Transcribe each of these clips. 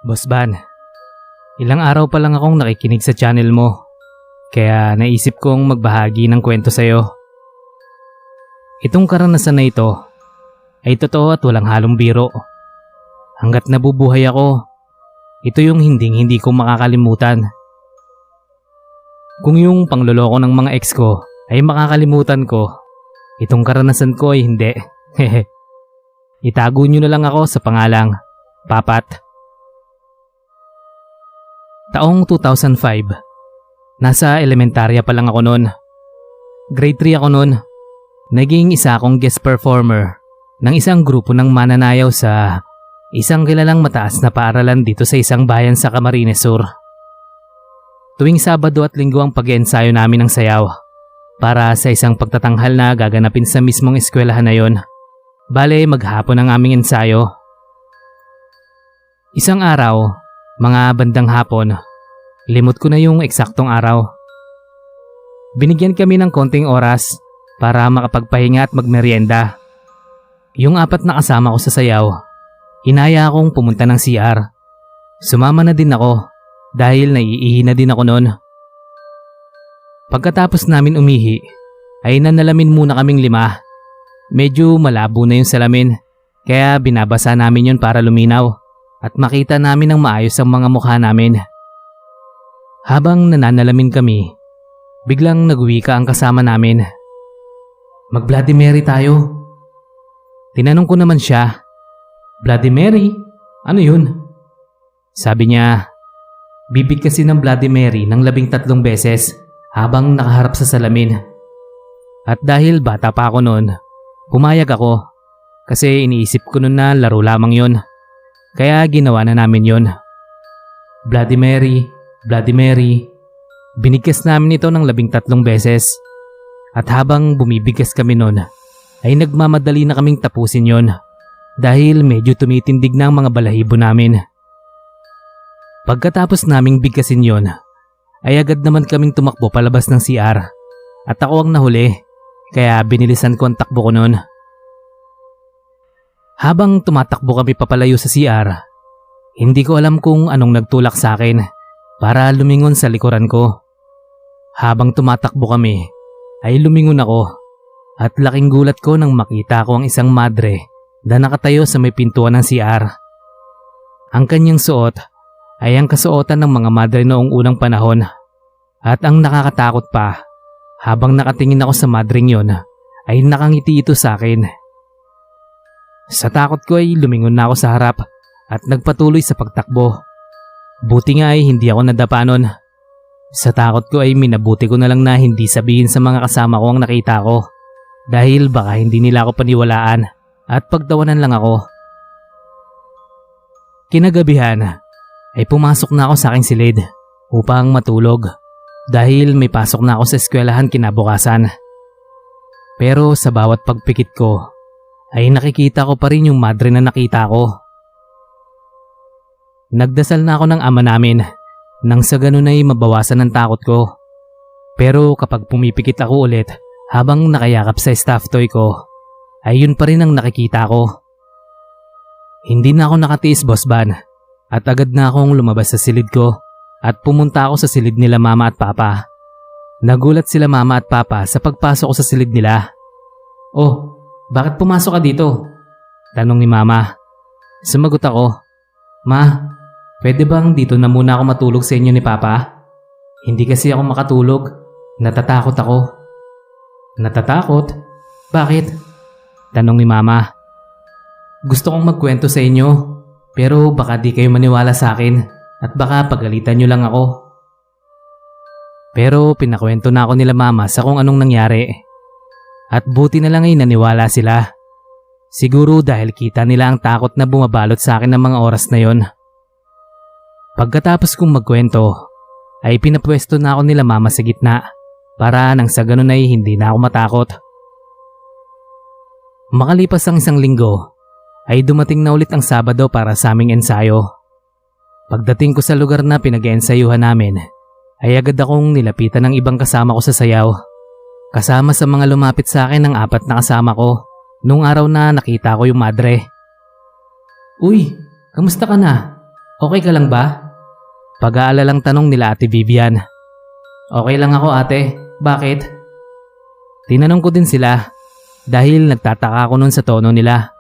Boss Van, ilang araw pa lang akong nakikinig sa channel mo, kaya naisip kong magbahagi ng kwento sa'yo. Itong karanasan na ito ay totoo at walang halong biro. Hanggat nabubuhay ako, ito yung hindi ko makakalimutan. Kung yung pangloloko ng mga ex ko ay makakalimutan ko, itong karanasan ko ay hindi. Itago nyo na lang ako sa pangalang Papat. Taong 2005, nasa elementarya pa lang ako noon. Grade 3 ako noon. Naging isa akong guest performer ng isang grupo ng mananayaw sa isang kilalang mataas na paaralan dito sa isang bayan sa Camarines Sur. Tuwing Sabado at Linggo ang pag-eensayo namin ng sayaw para sa isang pagtatanghal na gaganapin sa mismong eskwelahan na yon. Bale, maghapon ang aming ensayo. Isang araw, mga bandang hapon, limot ko na yung eksaktong araw. Binigyan kami ng konting oras para makapagpahinga at magmerienda. Yung 4 na kasama ko sa sayaw, inaya akong pumunta ng CR. Sumama na din ako dahil naiihi na din ako noon. Pagkatapos namin umihi, ay nanalamin muna kaming 5. Medyo malabo na yung salamin, kaya binabasa namin yun para luminaw at makita namin ng maayos ang mga mukha namin. Habang nananalamin kami, biglang nagwika ang kasama namin. Mag-Bloody Mary tayo. Tinanong ko naman siya, Bloody Mary? Ano yun? Sabi niya, bibig kasi ng Bloody Mary ng 13 beses habang nakaharap sa salamin. At dahil bata pa ako noon, pumayag ako kasi iniisip ko noon na laro lamang yon. Kaya ginawa na namin yon. Bloody Mary, Bloody Mary. Binigkas namin ito ng 13 beses. At habang bumibigkas kami noon, ay nagmamadali na kaming tapusin yon dahil medyo tumitindig na ang mga balahibo namin. Pagkatapos naming bigkasin yon, ay agad naman kaming tumakbo palabas ng CR. At ako ang nahuli, kaya binilisan ko ang takbo ko noon. Habang tumatakbo kami papalayo sa CR, hindi ko alam kung anong nagtulak sa akin para lumingon sa likuran ko. Habang tumatakbo kami, ay lumingon ako at laking gulat ko nang makita ko ang isang madre na nakatayo sa may pintuan ng CR. Ang kanyang suot ay ang kasuotan ng mga madre noong unang panahon. At ang nakakatakot pa, habang nakatingin ako sa madring yon, ay nakangiti ito sa akin. Sa takot ko ay lumingon na ako sa harap at nagpatuloy sa pagtakbo. Buti nga ay hindi ako nadapa nun. Sa takot ko ay minabuti ko na lang na hindi sabihin sa mga kasama ko ang nakita ko dahil baka hindi nila ako paniwalaan at pagtawanan lang ako. Kinagabihan ay pumasok na ako sa aking silid upang matulog dahil may pasok na ako sa eskwelahan kinabukasan. Pero sa bawat pagpikit ko ay nakikita ko pa rin yung madre na nakita ko. Nagdasal na ako ng ama namin nang sa ganun ay mabawasan ang takot ko. Pero kapag pumipikit ako ulit habang nakayakap sa staff toy ko, ay yun pa rin ang nakikita ko. Hindi na ako nakatiis, Boss Van, at agad na akong lumabas sa silid ko at pumunta ako sa silid nila mama at papa. Nagulat sila mama at papa sa pagpasok ko sa silid nila. Oh, bakit pumasok ka dito? Tanong ni mama. Sumagot ako, Ma, pwede bang dito na muna ako matulog sa inyo ni papa? Hindi kasi ako makatulog. Natatakot ako. Natatakot? Bakit? Tanong ni mama. Gusto kong magkwento sa inyo, pero baka di kayo maniwala sa akin at baka pagalitan nyo lang ako. Pero pinakwento na ako nila mama sa kung anong nangyari. At buti na lang ay naniwala sila. Siguro dahil kita nila ang takot na bumabalot sa akin ng mga oras na yon. Pagkatapos kong magkwento, ay pinapwesto na ako nila mama sa gitna para nang sa ganun ay hindi na ako matakot. Makalipas ang 1 linggo, ay dumating na ulit ang Sabado para sa aming ensayo. Pagdating ko sa lugar na pinag-eensayuhan namin, ay agad akong nilapitan ng ibang kasama ko sa sayaw. Kasama sa mga lumapit sa akin ang 4 na kasama ko nung araw na nakita ko yung madre. Uy, kamusta ka na? Okay ka lang ba? Pag-aalalang tanong nila Ate Vivian. Okay lang ako ate, bakit? Tinanong ko din sila dahil nagtataka ako nun sa tono nila.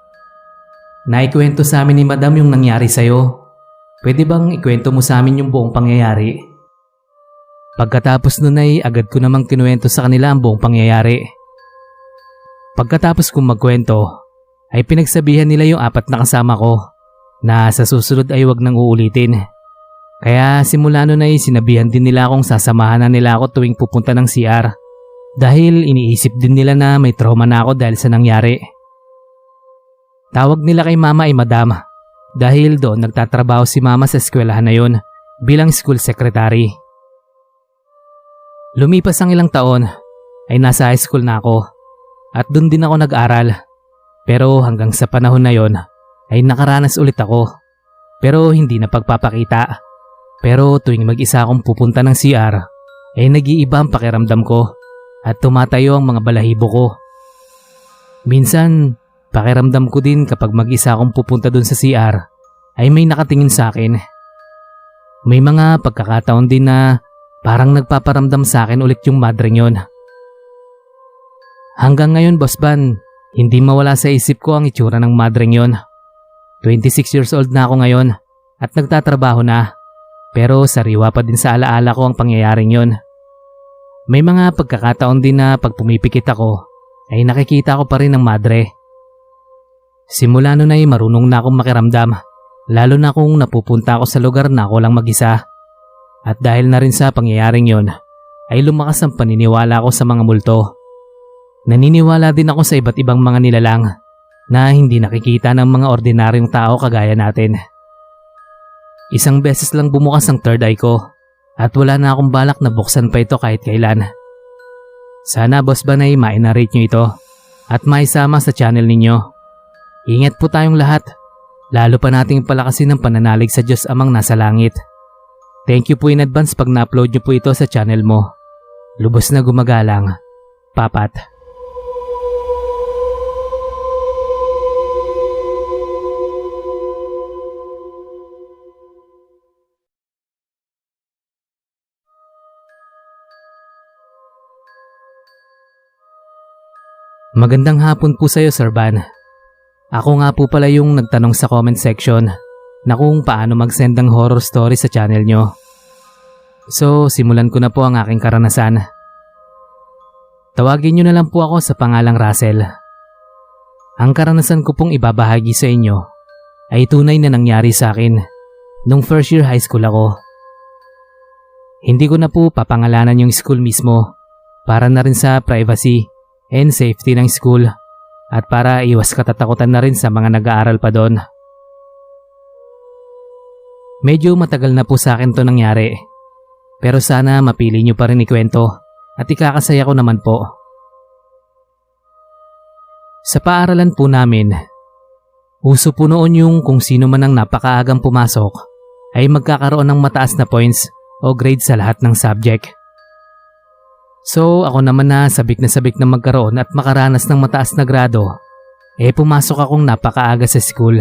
Naikwento sa amin ni Madam yung nangyari sa'yo. Pwede bang ikwento mo sa amin yung buong pangyayari? Pagkatapos nun ay agad ko namang kinuwento sa kanila ang buong pangyayari. Pagkatapos kong magkwento, ay pinagsabihan nila yung 4 na kasama ko na sa susunod ay wag nang uulitin. Kaya simula nun ay sinabihan din nila akong sasamahan na nila ako tuwing pupunta ng CR dahil iniisip din nila na may trauma na ako dahil sa nangyari. Tawag nila kay Mama ay Madam dahil doon nagtatrabaho si Mama sa eskwelahan na yun bilang school secretary. Lumipas ang ilang taon ay nasa high school na ako at doon din ako nag-aral. Pero hanggang sa panahon na yon ay nakaranas ulit ako pero hindi na pagpapakita. Pero tuwing mag-isa akong pupunta ng CR ay nag-iiba ang pakiramdam ko at tumatayo ang mga balahibo ko. Minsan pakiramdam ko din kapag mag-isa akong pupunta dun sa CR ay may nakatingin sa akin. May mga pagkakataon din na parang nagpaparamdam sa akin ulit yung madreng yon. Hanggang ngayon, Boss Van, hindi mawala sa isip ko ang itsura ng madreng yon. 26 years old na ako ngayon at nagtatrabaho na. Pero sariwa pa din sa alaala ko ang pangyayaring yon. May mga pagkakataon din na pag pumipikit ako ay nakikita ko pa rin ang madre. Simula nun ay marunong na akong makiramdam, lalo na kung napupunta ako sa lugar na ako lang mag-isa. At dahil na rin sa pangyayaring yon, ay lumakas ang paniniwala ko sa mga multo. Naniniwala din ako sa iba't ibang mga nilalang na hindi nakikita ng mga ordinaryong tao kagaya natin. Isang beses lang bumukas ang third eye ko at wala na akong balak na buksan pa ito kahit kailan. Sana Boss Van ay ma-narrate nyo ito at maisama sa channel ninyo. Ingat po tayong lahat, lalo pa nating palakasin ang pananalig sa Diyos Amang nasa langit. Thank you po in advance pag na-upload nyo po ito sa channel mo. Lubos na gumagalang, Papat. Magandang hapon po sa iyo, Sir Van. Ako nga po pala yung nagtanong sa comment section na kung paano mag-send ng horror story sa channel nyo. So, simulan ko na po ang aking karanasan. Tawagin nyo na lang po ako sa pangalang Russell. Ang karanasan ko pong ibabahagi sa inyo ay tunay na nangyari sa akin nung first year high school ako. Hindi ko na po papangalanan yung school mismo para na rin sa privacy and safety ng school at para iwas katatakutan na rin sa mga nag-aaral pa doon. Medyo matagal na po sa akin to nangyari, pero sana mapili nyo pa rin ikwento at ikakasaya ko naman po. Sa paaralan po namin, uso po noon yung kung sino man ang napakaagang pumasok ay magkakaroon ng mataas na points o grade sa lahat ng subject. So ako naman na sabik na magkaroon at makaranas ng mataas na grado, pumasok akong napakaaga sa school.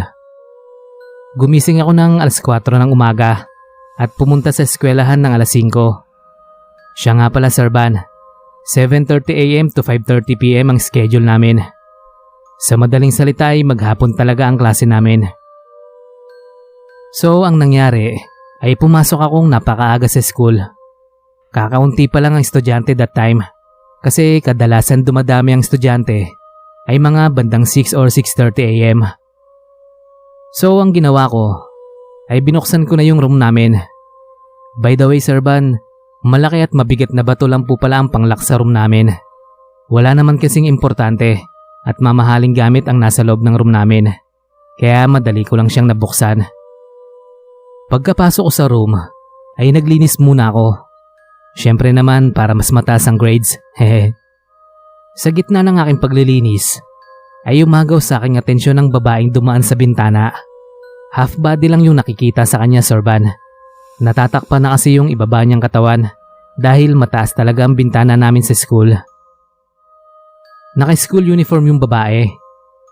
Gumising ako ng alas 4 ng umaga at pumunta sa eskwelahan ng alas 5. Siya nga pala, Sir Van, 7:30 AM to 5:30 PM ang schedule namin. Sa madaling salita ay maghapon talaga ang klase namin. So ang nangyari ay pumasok akong napakaaga sa school. Kakaunti pa lang ang estudyante that time kasi kadalasan dumadami ang estudyante ay mga bandang 6 or 6:30 AM. So ang ginawa ko ay binuksan ko na yung room namin. By the way, Sir Van, malaki at mabigat na bato lang po pala ang panglock sa room namin. Wala naman kasing importante at mamahaling gamit ang nasa loob ng room namin, kaya madali ko lang siyang nabuksan. Pagkapasok ko sa room ay naglinis muna ako. Siyempre naman para mas mataas ang grades, hehe. Sa gitna ng aking paglilinis ay umagaw sa aking atensyon ng babaeng dumaan sa bintana. Half body lang yung nakikita sa kanya, Sir Van. Natatakpan na kasi yung ibaba niyang katawan dahil mataas talaga ang bintana namin sa school. Naka-school uniform yung babae.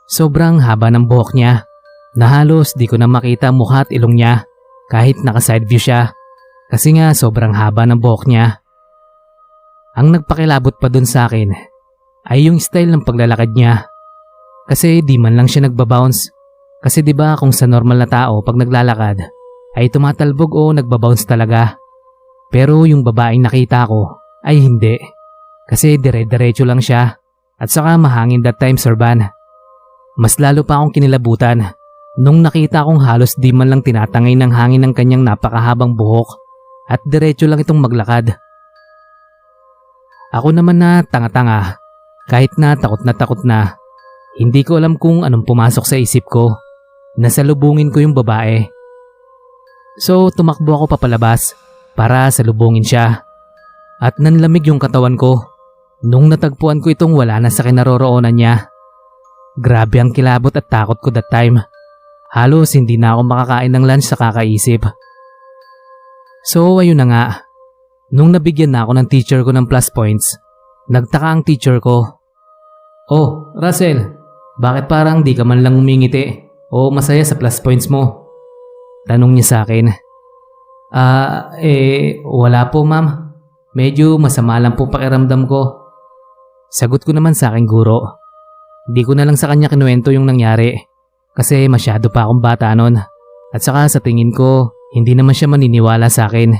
Sobrang haba ng buhok niya na halos di ko na makita ang mukha at ilong niya kahit naka-side view siya kasi nga sobrang haba ng buhok niya. Ang nagpakilabot pa dun sa akin ay yung style ng paglalakad niya. Kasi di man lang siya nagbabounce. Kasi 'di ba kung sa normal na tao pag naglalakad ay tumatalbog o nagbabounce talaga. Pero yung babaeng nakita ko ay hindi. Kasi dire-diretso lang siya at saka mahangin that time, Sir Van. Mas lalo pa akong kinilabutan nung nakita kong halos di man lang tinatangay ng hangin ng kanyang napakahabang buhok at diretso lang itong maglakad. Ako naman na tanga-tanga, kahit na takot na, hindi ko alam kung anong pumasok sa isip ko. Nasalubungin ko yung babae. So tumakbo ako papalabas para salubungin siya. At nanlamig yung katawan ko nung natagpuan ko itong wala na sa kinaroroonan niya. Grabe ang kilabot at takot ko that time. Halos hindi na ako makakain ng lunch sa kakaisip. So ayun na nga. Nung nabigyan na ako ng teacher ko ng plus points, nagtaka ang teacher ko. "Oh, Russell, bakit parang di ka man lang umingiti o masaya sa plus points mo?" Tanong niya sa akin. Wala po ma'am. Medyo masama lang po pakiramdam ko." Sagot ko naman sa aking guro. Di ko na lang sa kanya kinuwento yung nangyari kasi masyado pa akong bata nun at saka sa tingin ko hindi naman siya maniniwala sa akin.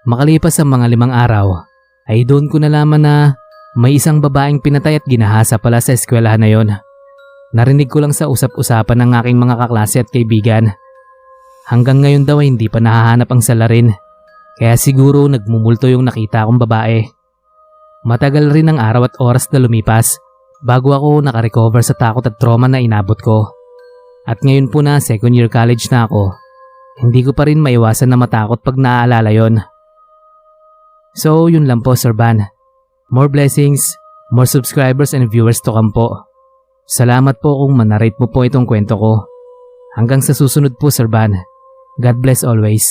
Makalipas ang mga 5 araw ay doon ko nalaman na may isang babaeng pinatay at ginahasa pala sa eskwelahan na yon. Narinig ko lang sa usap-usapan ng aking mga kaklase at kaibigan. Hanggang ngayon daw ay hindi pa nahahanap ang salarin. Kaya siguro nagmumulto yung nakita kong babae. Matagal rin ang araw at oras na lumipas bago ako nakarecover sa takot at trauma na inabot ko. At ngayon po na second year college na ako, hindi ko pa rin maiwasan na matakot pag naaalala yon. So yun lang po, Sir Van. More blessings, more subscribers and viewers to come po. Salamat po kung manarrate mo po itong kwento ko. Hanggang sa susunod po, Sir Van. God bless always.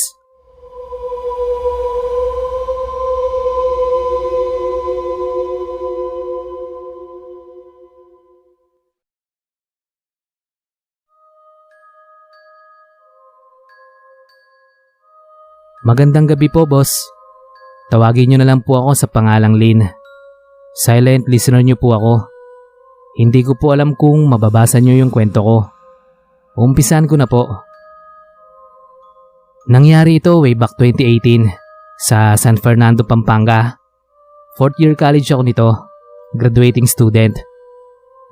Magandang gabi po, boss. Tawagin niyo na lang po ako sa pangalang Lynn. Silent listener niyo po ako. Hindi ko po alam kung mababasa niyo yung kwento ko. Umpisan ko na po. Nangyari ito way back 2018 sa San Fernando, Pampanga. 4th year college ako nito, graduating student.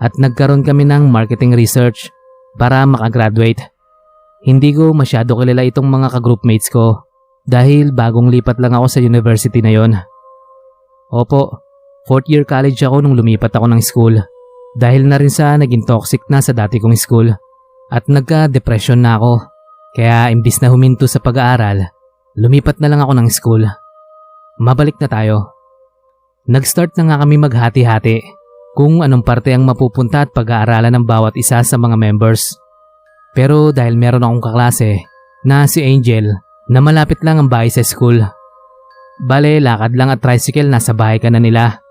At nagkaroon kami ng marketing research para makagraduate. Hindi ko masyado kilala itong mga ka-groupmates ko dahil bagong lipat lang ako sa university na yon. Opo, 4th year college ako nung lumipat ako ng school dahil na rin sa naging toxic na sa dati kong school at nagka-depression na ako. Kaya imbis na huminto sa pag-aaral, lumipat na lang ako ng school. Mabalik na tayo. Nag-start na nga kami maghati-hati kung anong parte ang mapupunta at pag-aaralan ng bawat isa sa mga members. Pero dahil meron akong kaklase na si Angel na malapit lang ang bahay sa school. Bale, lakad lang at tricycle nasa bahay ka na nila.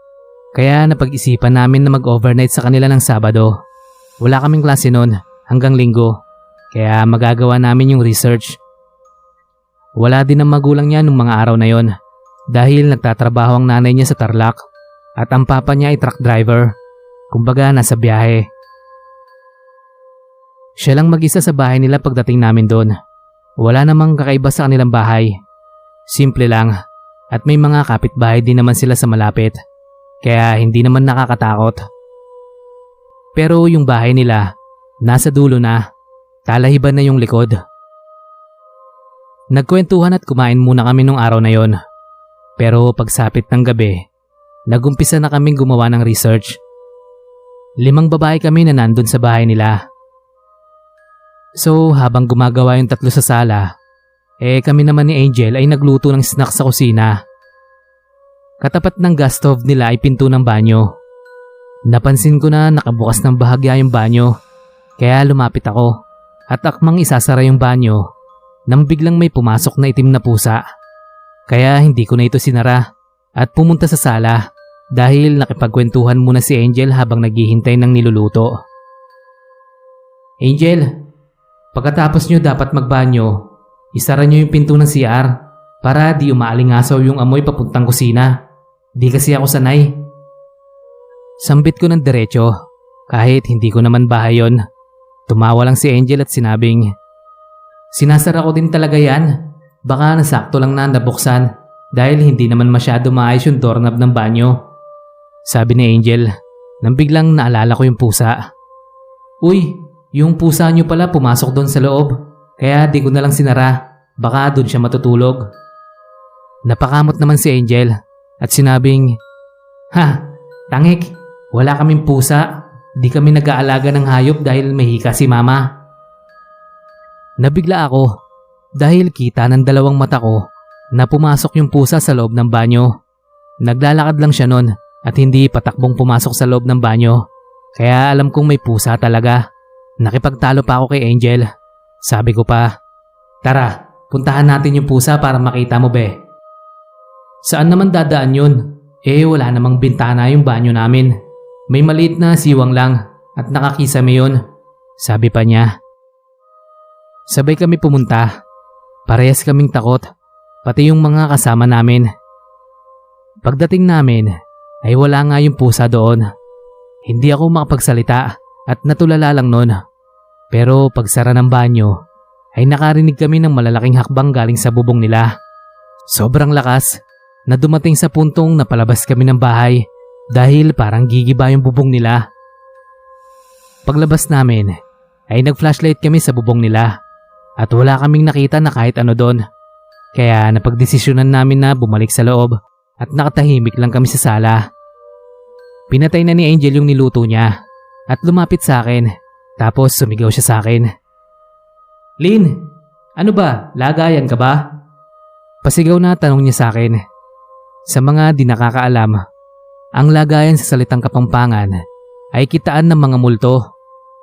Kaya napag-isipan namin na mag-overnight sa kanila ng Sabado. Wala kaming klase noon hanggang Linggo. Kaya magagawa namin yung research. Wala din ang magulang niya nung mga araw na yon dahil nagtatrabaho ang nanay niya sa Tarlac at ang papa niya ay truck driver. Kumbaga nasa biyahe. Siya lang mag-isa sa bahay nila pagdating namin doon. Wala namang kakaiba sa kanilang bahay. Simple lang at may mga kapitbahay din naman sila sa malapit. Kaya hindi naman nakakatakot. Pero yung bahay nila, nasa dulo na. Talahiban na yung likod. Nagkwentuhan at kumain muna kami nung araw na yon. Pero pagsapit ng gabi, nagumpisa na kaming gumawa ng research. 5 babae kami na nandun sa bahay nila. So habang gumagawa yung 3 sa sala, kami naman ni Angel ay nagluto ng snack sa kusina. Katapat ng gas stove nila ay pinto ng banyo. Napansin ko na nakabukas ng bahagya yung banyo, kaya lumapit ako. At akmang isasara yung banyo nang biglang may pumasok na itim na pusa. Kaya hindi ko na ito sinara at pumunta sa sala dahil nakipagkwentuhan muna si Angel habang naghihintay ng niluluto. "Angel, Pagkatapos nyo dapat magbanyo, isara nyo yung pinto ng CR para di umaalingasaw yung amoy papuntang kusina. Di kasi ako sanay. Sambit ko ng diretso kahit hindi ko naman bahay yon. Tumawa lang si Angel at sinabing, "Sinasara ko din talaga yan. Baka nasakto lang na nabuksan dahil hindi naman masyado maayos yung doorknob ng banyo." Sabi ni Angel nang biglang naalala ko yung pusa. "Uy, yung pusa nyo pala pumasok doon sa loob. Kaya di ko na lang sinara. Baka doon siya matutulog." Napakamot naman si Angel at sinabing, "Ha, tangik, wala kaming pusa. Di kami nag-aalaga ng hayop dahil mahika si mama." Nabigla ako dahil kita ng dalawang mata ko na pumasok yung pusa sa loob ng banyo. Naglalakad lang siya nun at hindi patakbong pumasok sa loob ng banyo. Kaya alam kong may pusa talaga. Nakipagtalo pa ako kay Angel. Sabi ko pa, "Tara, puntahan natin yung pusa para makita mo, be." "Saan naman dadaan yun? Wala namang bintana yung banyo namin. May maliit na siwang lang at nakakisame yun," sabi pa niya. Sabay kami pumunta. Parehas kaming takot, pati yung mga kasama namin. Pagdating namin ay wala nga yung pusa doon. Hindi ako makapagsalita at natulala lang nun. Pero pagsara ng banyo ay nakarinig kami ng malalaking hakbang galing sa bubong nila. Sobrang lakas na dumating sa puntong napalabas kami ng bahay dahil parang gigiba yung bubong nila. Paglabas namin ay nag-flashlight kami sa bubong nila at wala kaming nakita na kahit ano doon. Kaya napagdesisyonan namin na bumalik sa loob at nakatahimik lang kami sa sala. Pinatay na ni Angel yung niluto niya at lumapit sa akin tapos sumigaw siya sa akin. "Lynn, ano ba? Lagayan ka ba?" Pasigaw na tanong niya sa akin. Sa mga di nakakaalam, ang lagayan sa salitang Kapampangan ay kitaan ng mga multo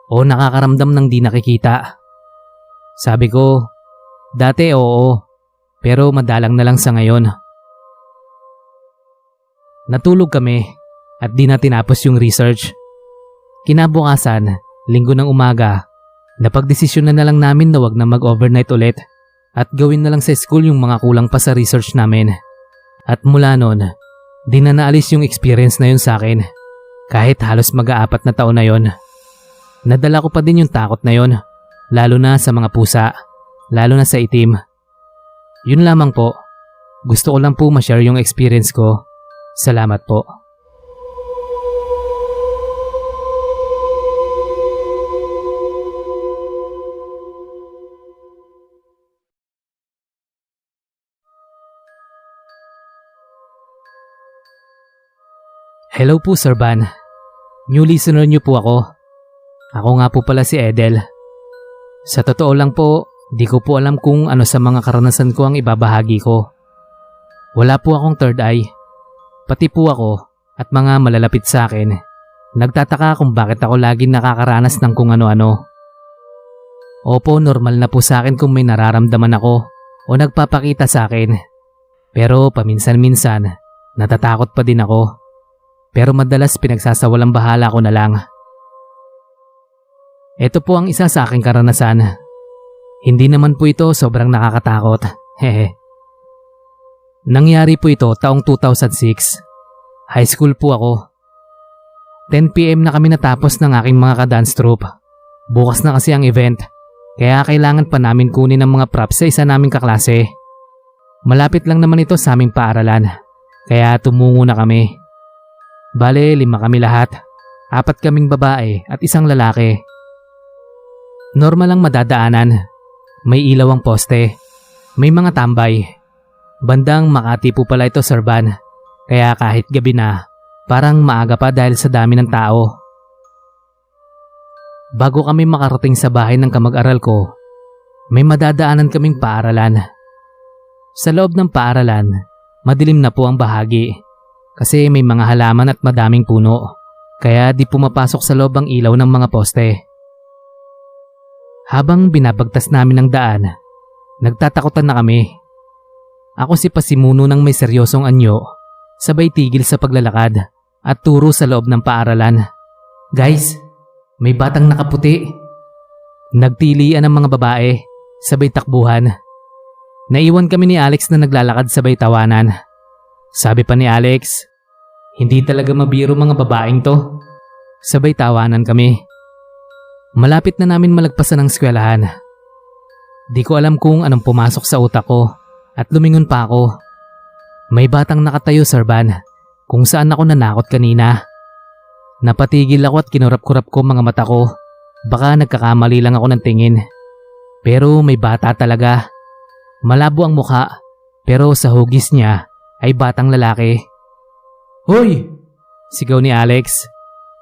o nakakaramdam ng di nakikita. Sabi ko, dati oo, pero madalang na lang sa ngayon. Natulog kami at di na tinapos yung research. Kinabukasan, linggo ng umaga, napagdesisyon na lang namin na wag na mag-overnight ulit at gawin na lang sa school yung mga kulang pa sa research namin. At mula noon, di na naalis yung experience na yun sa akin. Kahit halos mag-4 na taon na yun. Nadala ko pa din yung takot na yun, lalo na sa mga pusa, lalo na sa itim. Yun lamang po. Gusto ko lang po ma-share yung experience ko. Salamat po. Hello po, Sir Van. New listener niyo po ako. Ako nga po pala si Edel. Sa totoo lang po, di ko po alam kung ano sa mga karanasan ko ang ibabahagi ko. Wala po akong third eye. Pati po ako at mga malalapit sa akin, nagtataka kung bakit ako laging nakakaranas ng kung ano-ano. Opo, normal na po sa akin kung may nararamdaman ako o nagpapakita sa akin. Pero paminsan-minsan, natatakot pa din ako. Pero madalas pinagsasawalang bahala ko na lang. Ito po ang isa sa aking karanasan. Hindi naman po ito sobrang nakakatakot. Hehe. Nangyari po ito taong 2006. High school po ako. 10 PM na kami natapos ng aking mga ka-dance troupe. Bukas na kasi ang event, kaya kailangan pa namin kunin ang mga props sa isa naming kaklase. Malapit lang naman ito sa aming paaralan, kaya tumungo na kami. Bale, 5 kami lahat. 4 kaming babae at 1 lalaki. Normal lang madadaanan. May ilaw ang poste. May mga tambay. Bandang Makati po pala ito, Sir Van. Kaya kahit gabi na, parang maaga pa dahil sa dami ng tao. Bago kami makarating sa bahay ng kamag-aral ko, may madadaanan kaming paaralan. Sa loob ng paaralan, madilim na po ang bahagi. Kasi may mga halaman at madaming puno, kaya di pumapasok sa loob ang ilaw ng mga poste. Habang binabagtas namin ang daan, nagtatakutan na kami. Ako si pasimuno ng may seryosong anyo, sabay tigil sa paglalakad at turo sa loob ng paaralan. "Guys, may batang nakaputi." Nagtilian ang mga babae, sabay takbuhan. Naiwan kami ni Alex na naglalakad sabay tawanan. Sabi pa ni Alex, "Hindi talaga mabiro mga babaeng to." Sabay tawanan kami. Malapit na namin malagpasan ang eskwelahan. Di ko alam kung anong pumasok sa utak ko at lumingon pa ako. May batang nakatayo sa Van kung saan ako nanakot kanina. Napatigil ako at kinurap-kurap ko mga mata ko. Baka nagkakamali lang ako ng tingin. Pero may bata talaga. Malabo ang mukha pero sa hugis niya ay batang lalaki. "Hoy!" sigaw ni Alex.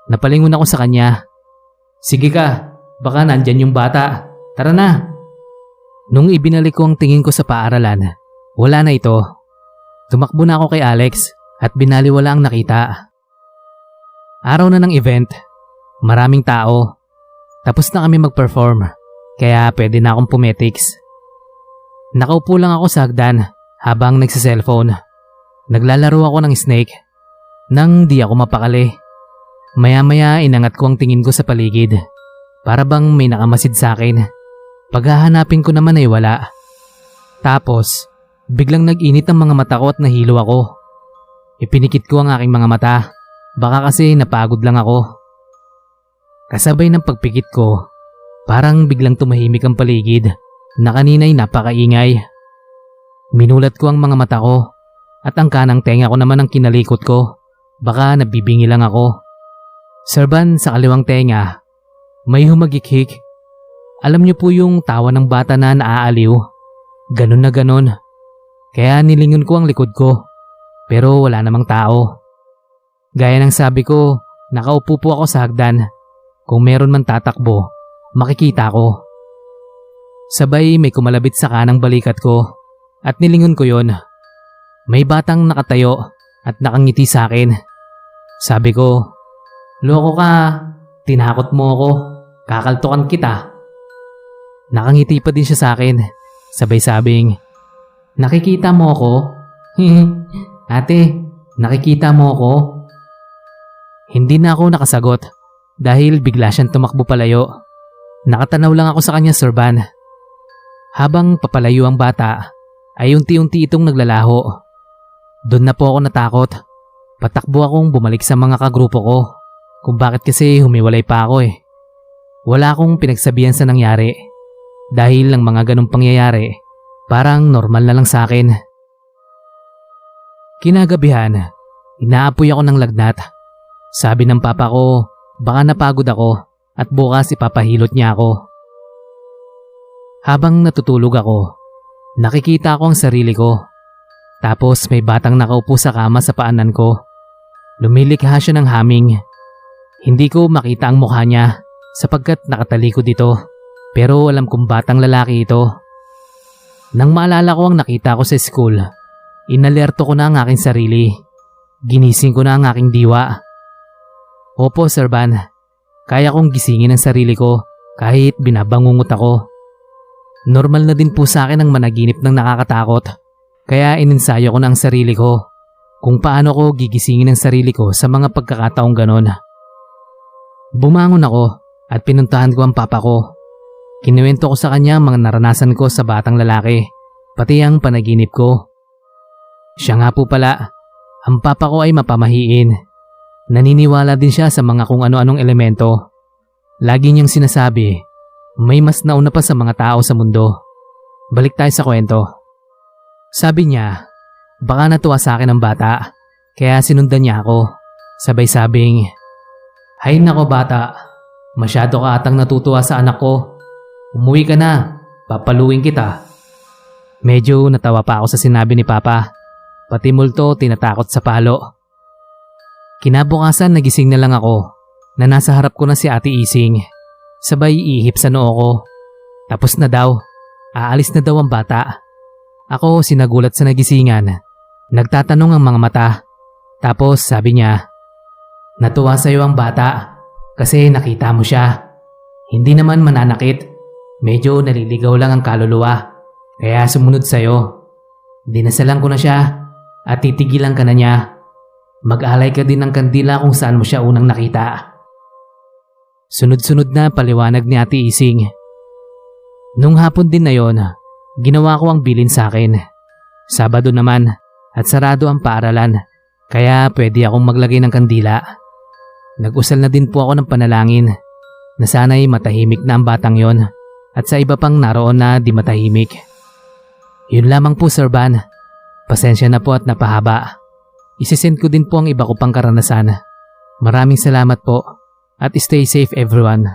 Napalingon ako sa kanya. "Sige ka, baka nandyan yung bata. Tara na." Nung ibinalik ko ang tingin ko sa paaralan, wala na ito. Tumakbo na ako kay Alex at binaliwala ang nakita. Araw na ng event. Maraming tao. Tapos na kami mag-perform, kaya pwede na akong pumetics. Nakaupo lang ako sa hagdan habang nagsa-cellphone. Naglalaro ako ng snake nang di ako mapakali. Maya-maya inangat ko ang tingin ko sa paligid. Para bang may nakamasid sa akin. Paghahanapin ko naman ay wala. Tapos, biglang nag-init ang mga mata ko at nahilo ako. Ipinikit ko ang aking mga mata. Baka kasi napagod lang ako. Kasabay ng pagpikit ko, parang biglang tumahimik ang paligid na kanina'y napakaingay. Minulat ko ang mga mata ko at ang kanang tenga ko naman ang kinalikot ko. Baka nabibingi lang ako. Sir Van, sa kaliwang tenga, may humagikhik. Alam niyo po yung tawa ng bata na naaaliw. Ganon na ganon. Kaya nilingon ko ang likod ko. Pero wala namang tao. Gaya ng sabi ko, nakaupo po ako sa hagdan. Kung meron man tatakbo, makikita ko. Sabay may kumalabit sa kanang balikat ko at nilingon ko yon. May batang nakatayo at nakangiti sa akin. Sabi ko, "Loko ka, tinakot mo ako, kakaltukan kita." Nakangiti pa din siya sa akin. Sabay sabing, "Nakikita mo ako?" "Ate, nakikita mo ako?" Hindi na ako nakasagot dahil bigla siyang tumakbo palayo. Nakatanaw lang ako sa kanya, Sir Van. Habang papalayo ang bata, ay unti-unti itong naglalaho. Doon na po ako natakot. Patakbo akong bumalik sa mga kagrupo ko. Kung bakit kasi humiwalay pa ako eh. Wala akong pinagsabihan sa nangyari. Dahil ang mga ganong pangyayari, parang normal na lang sa akin. Kinagabihan, inaapoy ako ng lagnat. Sabi ng papa ko, baka napagod ako at bukas ipapahilot niya ako. Habang natutulog ako, nakikita ko ang sarili ko. Tapos may batang nakaupo sa kama sa paanan ko. Lumilikha siya ng haming. Hindi ko makita ang mukha niya sapagkat nakatalikod dito. Pero alam kong batang lalaki ito. Nang maalala ko ang nakita ko sa school, inalerto ko na ang aking sarili. Ginising ko na ang aking diwa. Opo, Sir Van. Kaya kong gisingin ang sarili ko kahit binabangungot ako. Normal na din po sa akin ang managinip ng nakakatakot. Kaya ininsayo ko na ang sarili ko kung paano ko gigisingin ang sarili ko sa mga pagkakataong ganon. Bumangon ako at pinuntahan ko ang papa ko. Kinuwento ko sa kanya ang mga naranasan ko sa batang lalaki, pati ang panaginip ko. Siya nga po pala, ang papa ko ay mapamahiin. Naniniwala din siya sa mga kung ano-anong elemento. Lagi niyang sinasabi, may mas nauna pa sa mga tao sa mundo. Balik tayo sa kwento. Sabi niya, baka natuwa sa akin ang bata, kaya sinundan niya ako. Sabay sabing, "Hay nako bata, masyado ka atang natutuwa sa anak ko. Umuwi ka na, papaluin kita." Medyo natawa pa ako sa sinabi ni Papa. Pati multo tinatakot sa palo. Kinabukasan nagising na lang ako na nasa harap ko na si Ate Ising. Sabay ihip sa noo ko. Tapos na daw, aalis na daw ang bata. Ako sinagulat sa nagisingan. Nagtatanong ang mga mata. Tapos sabi niya, "Natuwa sa'yo ang bata kasi nakita mo siya. Hindi naman mananakit. Medyo naliligaw lang ang kaluluwa. Kaya sumunod sa'yo. Dinasalan ko na siya at titigilan ka na niya. Mag-alay ka din ng kandila kung saan mo siya unang nakita." Sunod-sunod na paliwanag ni Ate Ising. Nung hapon din na yon, ginawa ko ang bilin sa akin. Sabado naman at sarado ang paaralan, kaya pwede akong maglagay ng kandila. Nag-usal na din po ako ng panalangin na sana'y matahimik na ang batang yon at sa iba pang naroon na di matahimik. Yun lamang po, Sir Van. Pasensya na po at napahaba. Isisend ko din po ang iba ko pang karanasan. Maraming salamat po at stay safe everyone.